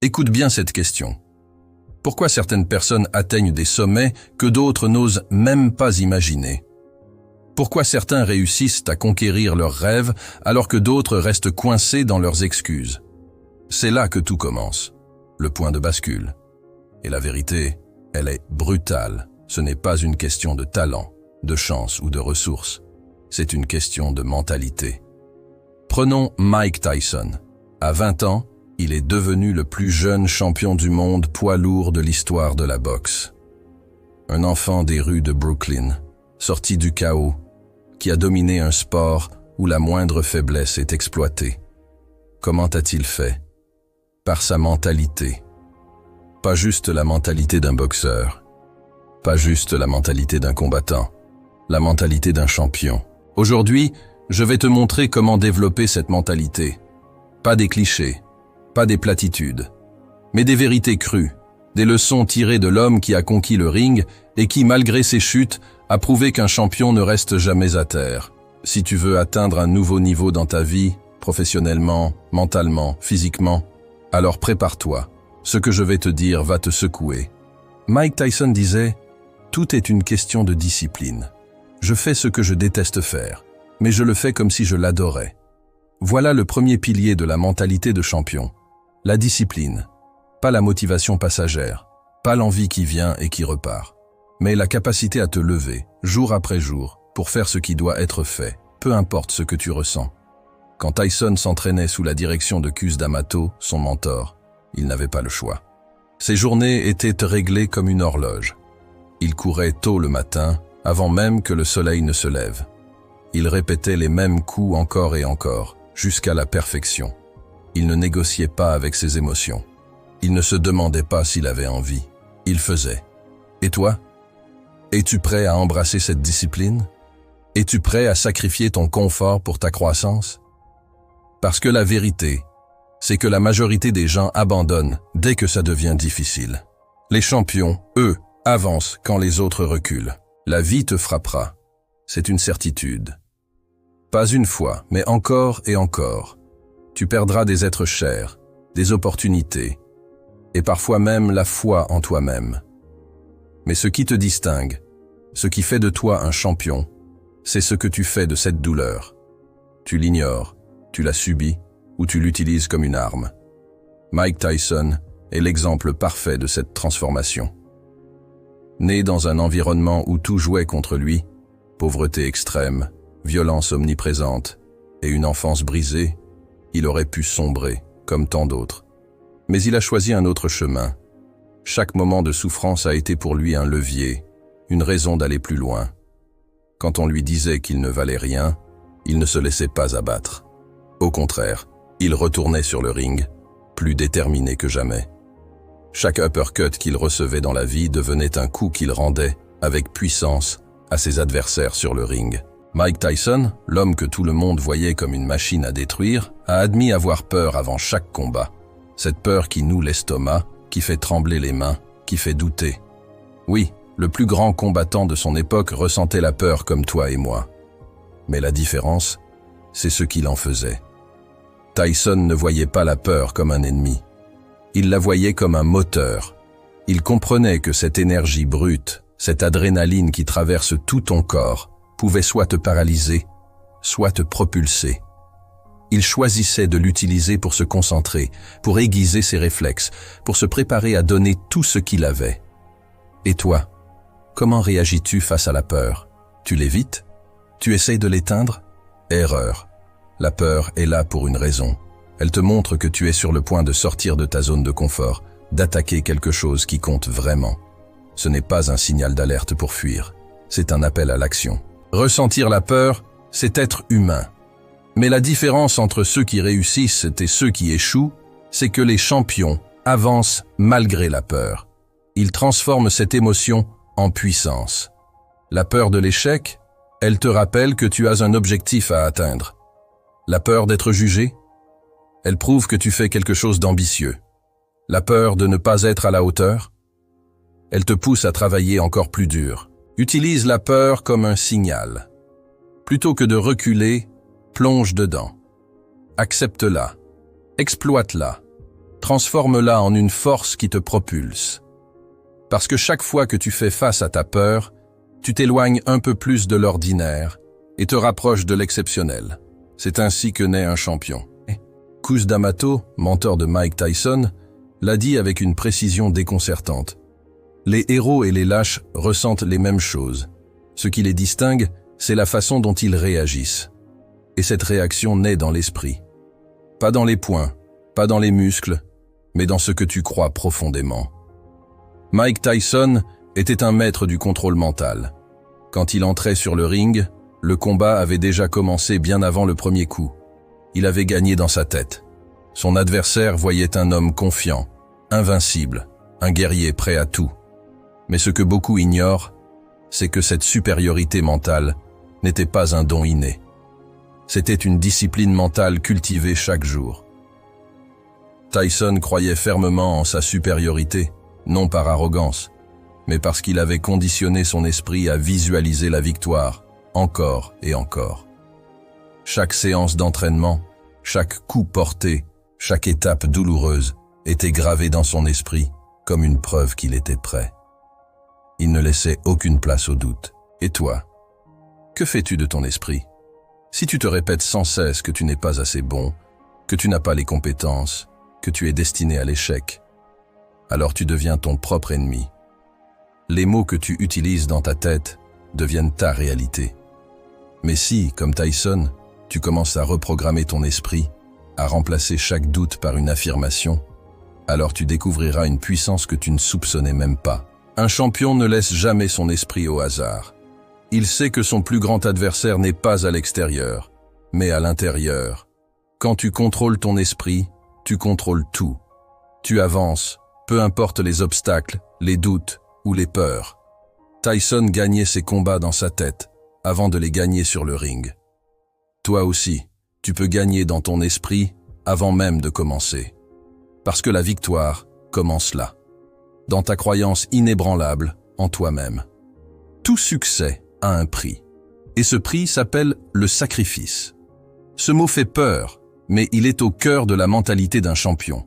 Écoute bien cette question. Pourquoi certaines personnes atteignent des sommets que d'autres n'osent même pas imaginer? Pourquoi certains réussissent à conquérir leurs rêves alors que d'autres restent coincés dans leurs excuses? C'est là que tout commence, le point de bascule. Et la vérité, elle est brutale. Ce n'est pas une question de talent, de chance ou de ressources. C'est une question de mentalité. Prenons Mike Tyson. À 20 ans, il est devenu le plus jeune champion du monde poids lourd de l'histoire de la boxe. Un enfant des rues de Brooklyn, sorti du chaos, qui a dominé un sport où la moindre faiblesse est exploitée. Comment a-t-il fait? Par sa mentalité. Pas juste la mentalité d'un boxeur, pas juste la mentalité d'un combattant, la mentalité d'un champion. Aujourd'hui, je vais te montrer comment développer cette mentalité. Pas des clichés, pas des platitudes, mais des vérités crues, des leçons tirées de l'homme qui a conquis le ring et qui, malgré ses chutes, a prouvé qu'un champion ne reste jamais à terre. Si tu veux atteindre un nouveau niveau dans ta vie, professionnellement, mentalement, physiquement, alors prépare-toi. Ce que je vais te dire va te secouer. Mike Tyson disait « Tout est une question de discipline. Je fais ce que je déteste faire, mais je le fais comme si je l'adorais. » Voilà le premier pilier de la mentalité de champion. La discipline. Pas la motivation passagère, pas l'envie qui vient et qui repart, mais la capacité à te lever, jour après jour, pour faire ce qui doit être fait, peu importe ce que tu ressens. Quand Tyson s'entraînait sous la direction de Cus D'Amato, son mentor, il n'avait pas le choix. Ses journées étaient réglées comme une horloge. Il courait tôt le matin, avant même que le soleil ne se lève. Il répétait les mêmes coups encore et encore, jusqu'à la perfection. Il ne négociait pas avec ses émotions. Il ne se demandait pas s'il avait envie. Il faisait. Et toi? Es-tu prêt à embrasser cette discipline? Es-tu prêt à sacrifier ton confort pour ta croissance? Parce que la vérité, c'est que la majorité des gens abandonnent dès que ça devient difficile. Les champions, eux, avancent quand les autres reculent. La vie te frappera. C'est une certitude. Pas une fois, mais encore et encore. Tu perdras des êtres chers, des opportunités, et parfois même la foi en toi-même. Mais ce qui te distingue, ce qui fait de toi un champion, c'est ce que tu fais de cette douleur. Tu l'ignores, tu la subis, ou tu l'utilises comme une arme. Mike Tyson est l'exemple parfait de cette transformation. Né dans un environnement où tout jouait contre lui, pauvreté extrême, violence omniprésente et une enfance brisée, il aurait pu sombrer, comme tant d'autres. Mais il a choisi un autre chemin. Chaque moment de souffrance a été pour lui un levier, une raison d'aller plus loin. Quand on lui disait qu'il ne valait rien, il ne se laissait pas abattre. Au contraire, il retournait sur le ring, plus déterminé que jamais. Chaque uppercut qu'il recevait dans la vie devenait un coup qu'il rendait, avec puissance, à ses adversaires sur le ring. Mike Tyson, l'homme que tout le monde voyait comme une machine à détruire, a admis avoir peur avant chaque combat. Cette peur qui noue l'estomac, qui fait trembler les mains, qui fait douter. Oui, le plus grand combattant de son époque ressentait la peur comme toi et moi. Mais la différence, c'est ce qu'il en faisait. Tyson ne voyait pas la peur comme un ennemi. Il la voyait comme un moteur. Il comprenait que cette énergie brute, cette adrénaline qui traverse tout ton corps, pouvait soit te paralyser, soit te propulser. Il choisissait de l'utiliser pour se concentrer, pour aiguiser ses réflexes, pour se préparer à donner tout ce qu'il avait. Et toi, comment réagis-tu face à la peur? Tu l'évites? Tu essayes de l'éteindre? Erreur. La peur est là pour une raison. Elle te montre que tu es sur le point de sortir de ta zone de confort, d'attaquer quelque chose qui compte vraiment. Ce n'est pas un signal d'alerte pour fuir, c'est un appel à l'action. Ressentir la peur, c'est être humain. Mais la différence entre ceux qui réussissent et ceux qui échouent, c'est que les champions avancent malgré la peur. Ils transforment cette émotion en puissance. La peur de l'échec, elle te rappelle que tu as un objectif à atteindre. La peur d'être jugé, elle prouve que tu fais quelque chose d'ambitieux. La peur de ne pas être à la hauteur, elle te pousse à travailler encore plus dur. Utilise la peur comme un signal. Plutôt que de reculer, plonge dedans. Accepte-la, exploite-la, Transforme-la en une force qui te propulse. Parce que chaque fois que tu fais face à ta peur, tu t'éloignes un peu plus de l'ordinaire et te rapproches de l'exceptionnel. C'est ainsi que naît un champion. Cus D'Amato, mentor de Mike Tyson, l'a dit avec une précision déconcertante. Les héros et les lâches ressentent les mêmes choses. Ce qui les distingue, c'est la façon dont ils réagissent. Et cette réaction naît dans l'esprit. Pas dans les poings, pas dans les muscles, mais dans ce que tu crois profondément. Mike Tyson était un maître du contrôle mental. Quand il entrait sur le ring, le combat avait déjà commencé bien avant le premier coup. Il avait gagné dans sa tête. Son adversaire voyait un homme confiant, invincible, un guerrier prêt à tout. Mais ce que beaucoup ignorent, c'est que cette supériorité mentale n'était pas un don inné. C'était une discipline mentale cultivée chaque jour. Tyson croyait fermement en sa supériorité, non par arrogance, mais parce qu'il avait conditionné son esprit à visualiser la victoire, encore et encore. Chaque séance d'entraînement, chaque coup porté, chaque étape douloureuse était gravée dans son esprit comme une preuve qu'il était prêt. Il ne laissait aucune place au doute. Et toi, que fais-tu de ton esprit? Si tu te répètes sans cesse que tu n'es pas assez bon, que tu n'as pas les compétences, que tu es destiné à l'échec, alors tu deviens ton propre ennemi. Les mots que tu utilises dans ta tête deviennent ta réalité. Mais si, comme Tyson, tu commences à reprogrammer ton esprit, à remplacer chaque doute par une affirmation, alors tu découvriras une puissance que tu ne soupçonnais même pas. Un champion ne laisse jamais son esprit au hasard. Il sait que son plus grand adversaire n'est pas à l'extérieur, mais à l'intérieur. Quand tu contrôles ton esprit, tu contrôles tout. Tu avances, peu importe les obstacles, les doutes ou les peurs. Tyson gagnait ses combats dans sa tête, avant de les gagner sur le ring. Toi aussi, tu peux gagner dans ton esprit avant même de commencer. Parce que la victoire commence là, dans ta croyance inébranlable en toi-même. Tout succès a un prix, et ce prix s'appelle le sacrifice. Ce mot fait peur, mais il est au cœur de la mentalité d'un champion.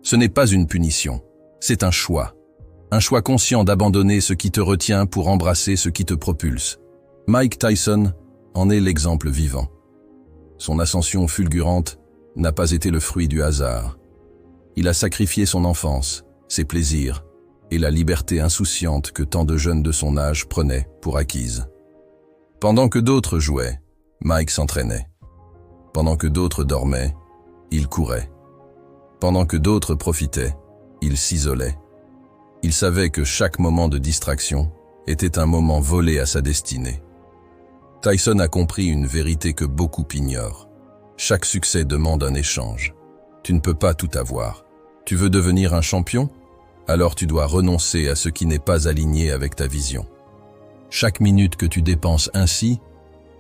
Ce n'est pas une punition, c'est un choix conscient d'abandonner ce qui te retient pour embrasser ce qui te propulse. Mike Tyson en est l'exemple vivant. Son ascension fulgurante n'a pas été le fruit du hasard. Il a sacrifié son enfance, ses plaisirs et la liberté insouciante que tant de jeunes de son âge prenaient pour acquise. Pendant que d'autres jouaient, Mike s'entraînait. Pendant que d'autres dormaient, il courait. Pendant que d'autres profitaient, il s'isolait. Il savait que chaque moment de distraction était un moment volé à sa destinée. Tyson a compris une vérité que beaucoup ignorent. Chaque succès demande un échange. Tu ne peux pas tout avoir. Tu veux devenir un champion? Alors tu dois renoncer à ce qui n'est pas aligné avec ta vision. Chaque minute que tu dépenses ainsi,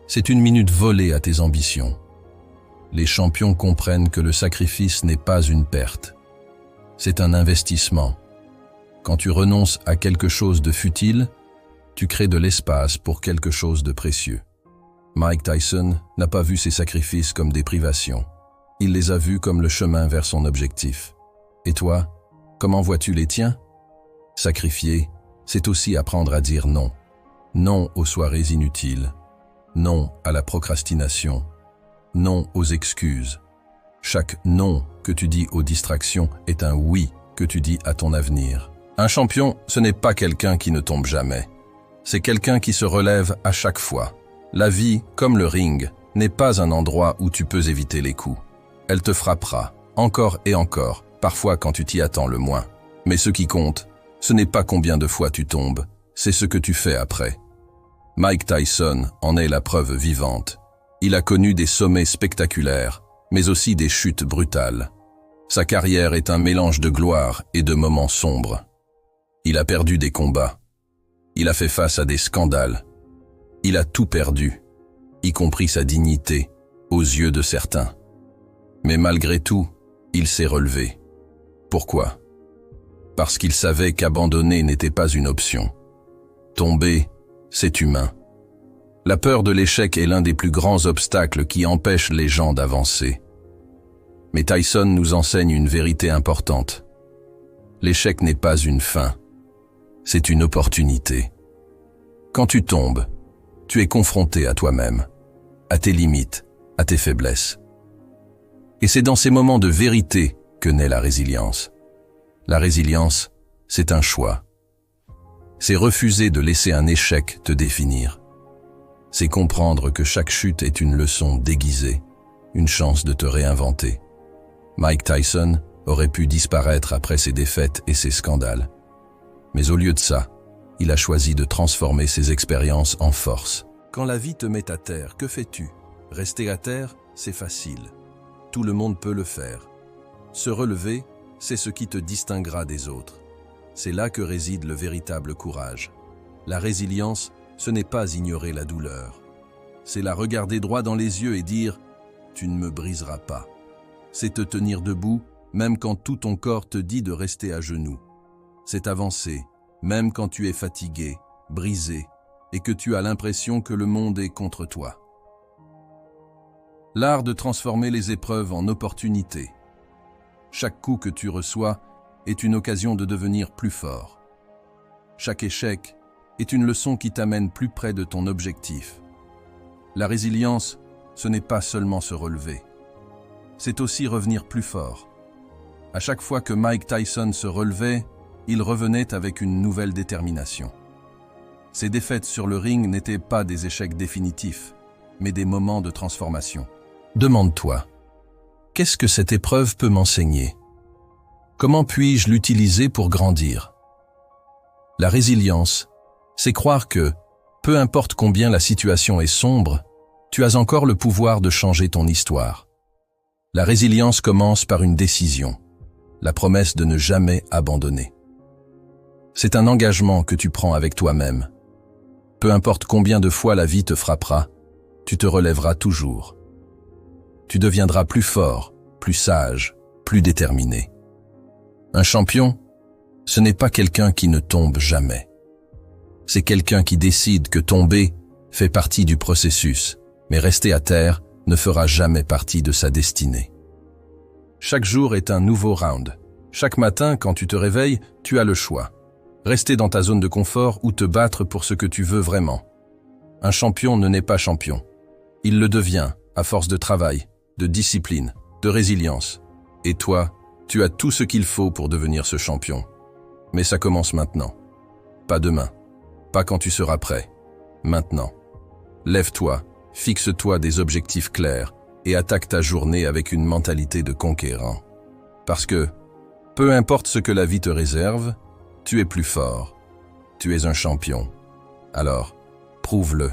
c'est une minute volée à tes ambitions. Les champions comprennent que le sacrifice n'est pas une perte. C'est un investissement. Quand tu renonces à quelque chose de futile, tu crées de l'espace pour quelque chose de précieux. Mike Tyson n'a pas vu ses sacrifices comme des privations. Il les a vus comme le chemin vers son objectif. Et toi, comment vois-tu les tiens? Sacrifier, c'est aussi apprendre à dire non. Non aux soirées inutiles. Non à la procrastination. Non aux excuses. Chaque non que tu dis aux distractions est un oui que tu dis à ton avenir. Un champion, ce n'est pas quelqu'un qui ne tombe jamais. C'est quelqu'un qui se relève à chaque fois. La vie, comme le ring, n'est pas un endroit où tu peux éviter les coups. Elle te frappera, encore et encore, parfois quand tu t'y attends le moins. Mais ce qui compte, ce n'est pas combien de fois tu tombes, c'est ce que tu fais après. Mike Tyson en est la preuve vivante. Il a connu des sommets spectaculaires, mais aussi des chutes brutales. Sa carrière est un mélange de gloire et de moments sombres. Il a perdu des combats. Il a fait face à des scandales. Il a tout perdu, y compris sa dignité, aux yeux de certains. Mais malgré tout, il s'est relevé. Pourquoi? Parce qu'il savait qu'abandonner n'était pas une option. Tomber, c'est humain. La peur de l'échec est l'un des plus grands obstacles qui empêchent les gens d'avancer. Mais Tyson nous enseigne une vérité importante. L'échec n'est pas une fin, c'est une opportunité. Quand tu tombes, tu es confronté à toi-même, à tes limites, à tes faiblesses. Et c'est dans ces moments de vérité que naît la résilience. La résilience, c'est un choix. C'est refuser de laisser un échec te définir. C'est comprendre que chaque chute est une leçon déguisée, une chance de te réinventer. Mike Tyson aurait pu disparaître après ses défaites et ses scandales. Mais au lieu de ça, il a choisi de transformer ses expériences en force. Quand la vie te met à terre, que fais-tu? Rester à terre, c'est facile. Tout le monde peut le faire. Se relever, c'est ce qui te distinguera des autres. C'est là que réside le véritable courage. La résilience, ce n'est pas ignorer la douleur. C'est la regarder droit dans les yeux et dire « Tu ne me briseras pas ». C'est te tenir debout, même quand tout ton corps te dit de rester à genoux. C'est avancer, même quand tu es fatigué, brisé, et que tu as l'impression que le monde est contre toi. L'art de transformer les épreuves en opportunités. Chaque coup que tu reçois est une occasion de devenir plus fort. Chaque échec est une leçon qui t'amène plus près de ton objectif. La résilience, ce n'est pas seulement se relever. C'est aussi revenir plus fort. À chaque fois que Mike Tyson se relevait, il revenait avec une nouvelle détermination. Ses défaites sur le ring n'étaient pas des échecs définitifs, mais des moments de transformation. Demande-toi, qu'est-ce que cette épreuve peut m'enseigner? Comment puis-je l'utiliser pour grandir? La résilience, c'est croire que, peu importe combien la situation est sombre, tu as encore le pouvoir de changer ton histoire. La résilience commence par une décision, la promesse de ne jamais abandonner. C'est un engagement que tu prends avec toi-même. Peu importe combien de fois la vie te frappera, tu te relèveras toujours. Tu deviendras plus fort, plus sage, plus déterminé. Un champion, ce n'est pas quelqu'un qui ne tombe jamais. C'est quelqu'un qui décide que tomber fait partie du processus, mais rester à terre ne fera jamais partie de sa destinée. Chaque jour est un nouveau round. Chaque matin, quand tu te réveilles, tu as le choix. Rester dans ta zone de confort ou te battre pour ce que tu veux vraiment. Un champion ne naît pas champion. Il le devient à force de travail, de discipline, de résilience. Et toi, tu as tout ce qu'il faut pour devenir ce champion. Mais ça commence maintenant. Pas demain. Pas quand tu seras prêt. Maintenant. Lève-toi, fixe-toi des objectifs clairs et attaque ta journée avec une mentalité de conquérant. Parce que, peu importe ce que la vie te réserve, tu es plus fort. Tu es un champion. Alors, prouve-le.